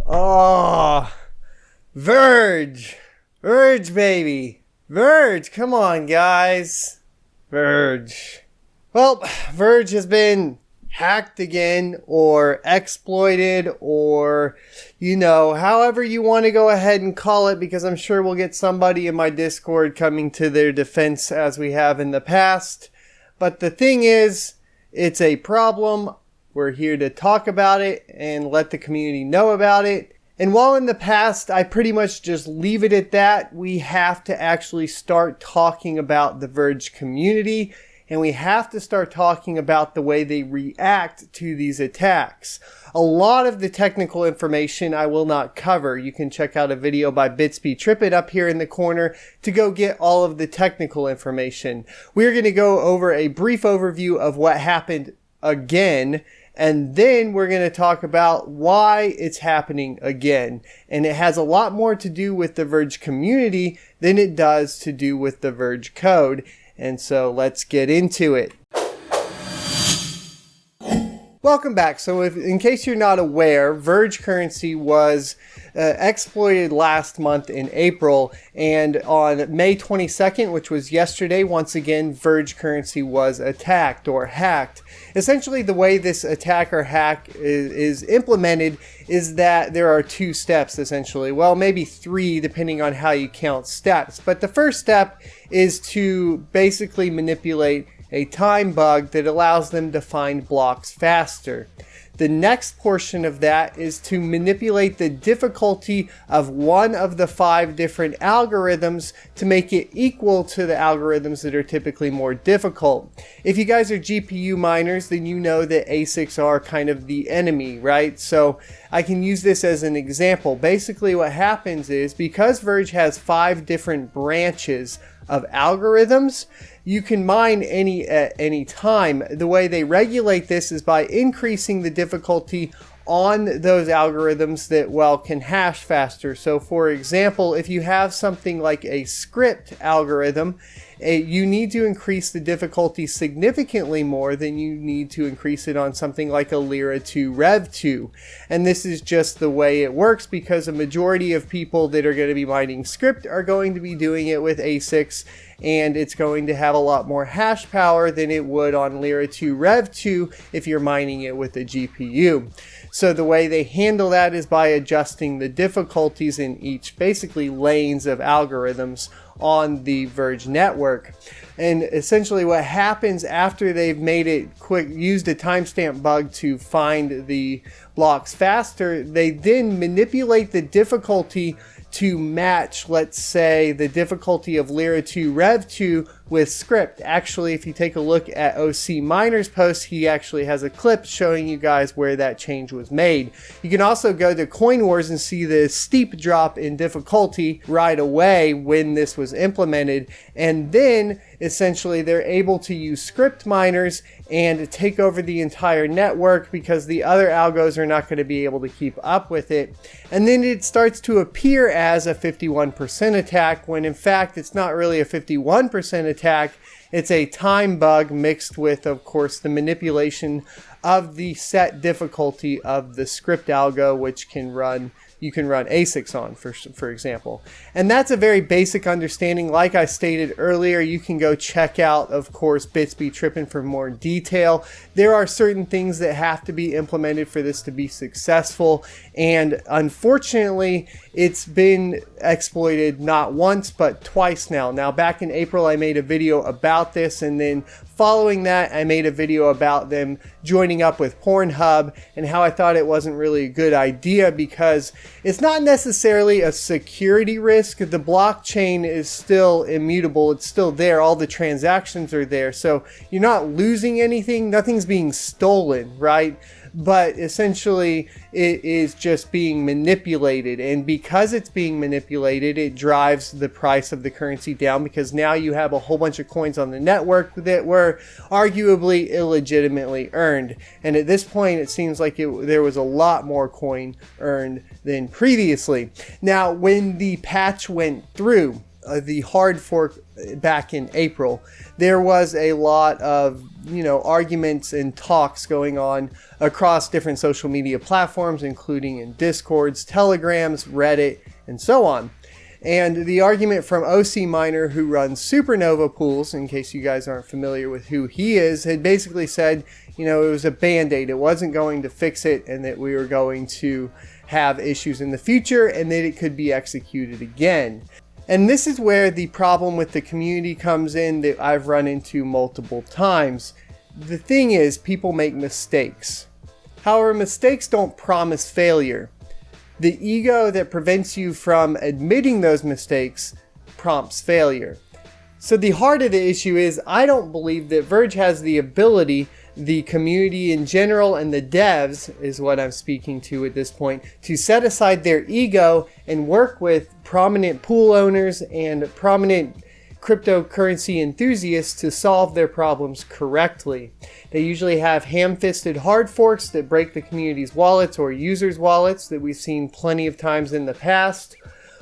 Oh, Verge. Verge, baby. Verge, come on, guys. Verge. Well, Verge has been hacked again, or exploited, or, however you want to go ahead and call it, because I'm sure we'll get somebody in my Discord coming to their defense as we have in the past. But the thing is, it's a problem. We're here to talk about it and let the community know about it. And while in the past, I pretty much just leave it at that, we have to actually start talking about the Verge community, and we have to start talking about the way they react to these attacks. A lot of the technical information I will not cover. You can check out a video by Bitsby Trippet up here in the corner to go get all of the technical information. We're going to go over a brief overview of what happened again, and then we're going to talk about why it's happening again. And it has a lot more to do with the Verge community than it does to do with the Verge code. And so let's get into it. Welcome back. So in case you're not aware, Verge currency was exploited last month in April, and on May 22nd, which was yesterday, once again, Verge currency was attacked or hacked. Essentially, the way this attack or hack is implemented is that there are two steps, essentially. Well, maybe three, depending on how you count steps. But the first step is to basically manipulate a time bug that allows them to find blocks faster. The next portion of that is to manipulate the difficulty of one of the 5 different algorithms to make it equal to the algorithms that are typically more difficult. If you guys are GPU miners, then you know that ASICs are kind of the enemy, right? So I can use this as an example. Basically what happens is, because Verge has 5 different branches of algorithms, you can mine any at any time. The way they regulate this is by increasing the difficulty on those algorithms that, can hash faster. So for example, if you have something like a script algorithm, you need to increase the difficulty significantly more than you need to increase it on something like a Lyra 2 Rev 2. And this is just the way it works, because a majority of people that are going to be mining script are going to be doing it with ASICs, and it's going to have a lot more hash power than it would on Lyra 2 Rev 2 if you're mining it with a GPU. So the way they handle that is by adjusting the difficulties in each, basically, lanes of algorithms on the Verge network. And essentially what happens after they've made it quick, used a timestamp bug to find the blocks faster, they then manipulate the difficulty to match, let's say, the difficulty of Lyra 2 Rev 2 with script. Actually, if you take a look at OC Miner's post, he actually has a clip showing you guys where that change was made. You can also go to Coin Wars and see the steep drop in difficulty right away when this was implemented. And then essentially they're able to use script miners and take over the entire network, because the other algos are not going to be able to keep up with it. And then it starts to appear as a 51% attack, when in fact it's not really a 51% attack. It's a time bug mixed with, of course, the manipulation of the set difficulty of the script algo, which you can run ASICs on, for example. And that's a very basic understanding. Like I stated earlier, you can go check out, of course, Bitsby Trippin' for more detail. There are certain things that have to be implemented for this to be successful, and unfortunately, it's been exploited not once, but twice now. Now, back in April, I made a video about this, and then following that, I made a video about them joining up with Pornhub and how I thought it wasn't really a good idea, because it's not necessarily a security risk. The blockchain is still immutable. It's still there. All the transactions are there. So you're not losing anything. Nothing's being stolen, right? But essentially it is just being manipulated, and because it's being manipulated, it drives the price of the currency down, because now you have a whole bunch of coins on the network that were arguably illegitimately earned. And at this point, it seems like there was a lot more coin earned than previously. Now, when the patch went through, the hard fork back in April, there was a lot of, arguments and talks going on across different social media platforms, including in Discords, Telegrams, Reddit, and so on. And the argument from OC Miner, who runs Supernova Pools, in case you guys aren't familiar with who he is, had basically said, it was a band-aid. It wasn't going to fix it, and that we were going to have issues in the future, and that it could be executed again. And this is where the problem with the community comes in that I've run into multiple times. The thing is, people make mistakes. However, mistakes don't promise failure. The ego that prevents you from admitting those mistakes prompts failure. So the heart of the issue is, I don't believe that Verge has the ability, the community in general and the devs is what I'm speaking to at this point, to set aside their ego and work with prominent pool owners and prominent cryptocurrency enthusiasts to solve their problems correctly. They usually have ham-fisted hard forks that break the community's wallets or users' wallets that we've seen plenty of times in the past,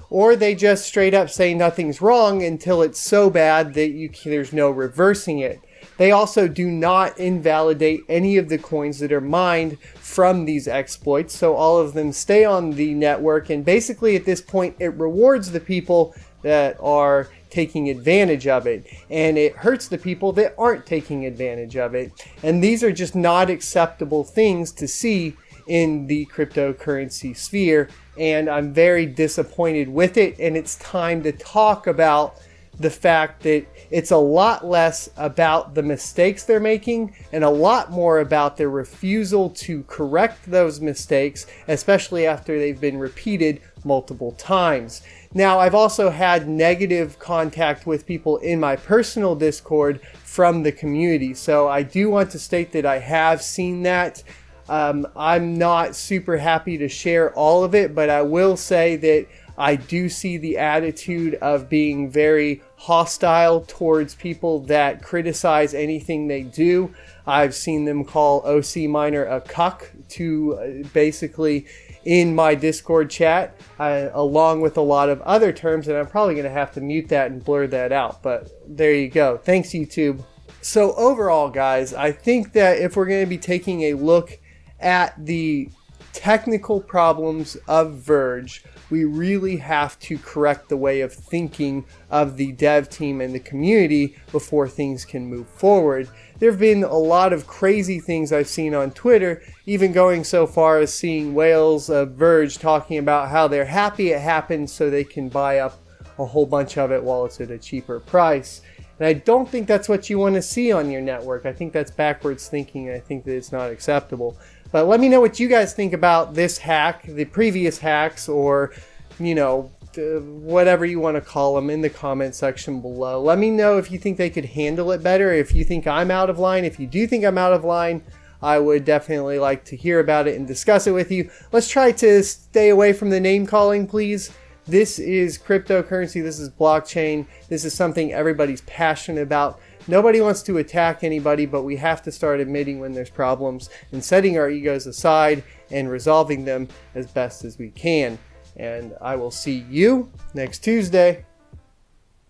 or they just straight up say nothing's wrong until it's so bad that there's no reversing it. They also do not invalidate any of the coins that are mined from these exploits, so all of them stay on the network, and basically at this point it rewards the people that are taking advantage of it, and it hurts the people that aren't taking advantage of it. And these are just not acceptable things to see in the cryptocurrency sphere, and I'm very disappointed with it. And it's time to talk about the fact that it's a lot less about the mistakes they're making and a lot more about their refusal to correct those mistakes, especially after they've been repeated multiple times. Now, I've also had negative contact with people in my personal Discord from the community, so I do want to state that I have seen that. I'm not super happy to share all of it, but I will say that I do see the attitude of being very hostile towards people that criticize anything they do. I've seen them call OC Miner a cuck to basically in my Discord chat, along with a lot of other terms, and I'm probably going to have to mute that and blur that out, but there you go. Thanks, YouTube. So overall, guys, I think that if we're going to be taking a look at the technical problems of Verge, we really have to correct the way of thinking of the dev team and the community before things can move forward. There have been a lot of crazy things I've seen on Twitter, even going so far as seeing whales of Verge talking about how they're happy it happened so they can buy up a whole bunch of it while it's at a cheaper price. And I don't think that's what you want to see on your network. I think that's backwards thinking, and I think that it's not acceptable. But let me know what you guys think about this hack, the previous hacks, or, whatever you want to call them in the comment section below. Let me know if you think they could handle it better, if you think I'm out of line. If you do think I'm out of line, I would definitely like to hear about it and discuss it with you. Let's try to stay away from the name calling, please. This is cryptocurrency. This is blockchain. This is something everybody's passionate about. Nobody wants to attack anybody, but we have to start admitting when there's problems and setting our egos aside and resolving them as best as we can. And I will see you next Tuesday.